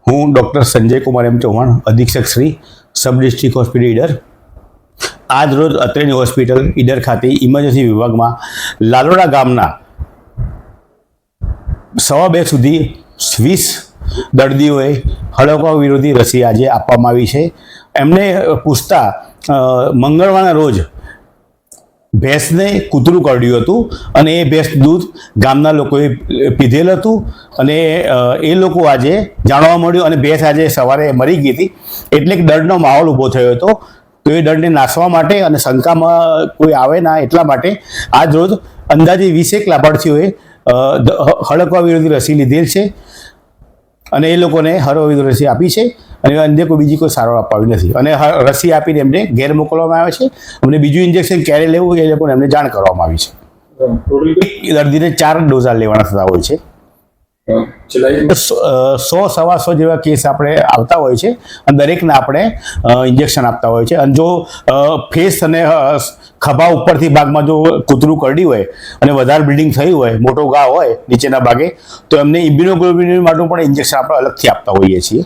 હું ડૉક્ટર સંજય કુમાર એમ ચૌહાણ, અધિક્ષક Shri sub district hospital Idar. આજ રોજ અત્રેની હોસ્પિટલ ઈડર ખાતે ઇમરજન્સી વિભાગમાં લાલોડા ગામના 1:15 સુધી 20 દર્દીઓએ હડકવા વિરોધી રસી આજે આપવામાં આવી છે. એમને પૂછતા મંગળવારના રોજ ભેંસને કૂતરું કરડ્યું હતું અને એ ભેંસ દૂધ ગામના લોકોએ પીધેલ હતું અને એ લોકો આજે જાણવા મળ્યું અને ભેંસ આજે સવારે મરી ગઈ હતી. એટલે એક ડરનો માહોલ ઊભો થયો હતો. તો એ ડરને નાસવા માટે અને શંકામાં કોઈ આવે ના એટલા માટે આજ રોજ અંદાજે 20 લાભાર્થીઓએ હડકવા વિરોધી રસી લીધેલ છે અને એ લોકોને હડકવા વિરોધી રસી આપી છે અને અન્ય કોઈ બીજી કોઈ સારવાર અપાવી નથી અને રસી આપીને એમને ઘેર મોકલવામાં આવે છે. અમને બીજું ઇન્જેક્શન ક્યારે લેવું એ લોકોને એમને જાણ કરવામાં આવી છે. દર્દીને 4 ડોઝ લેવાના થતા હોય છે. 100-125 જેવા કેસ આપણે આવતા હોય છે અને દરેકને આપણે ઇન્જેક્શન આપતા હોય છે. અને જો ફેસ અને ખભા ઉપરથી ભાગમાં જો કૂતરું કરડ્યું હોય અને વધારે બ્લીડિંગ થયું હોય, મોટો ઘા હોય નીચેના ભાગે, તો એમને ઇમ્યુનોગ્લોબ્યુલિન માટે પણ ઇન્જેક્શન આપણે અલગથી આપતા હોઈએ છીએ.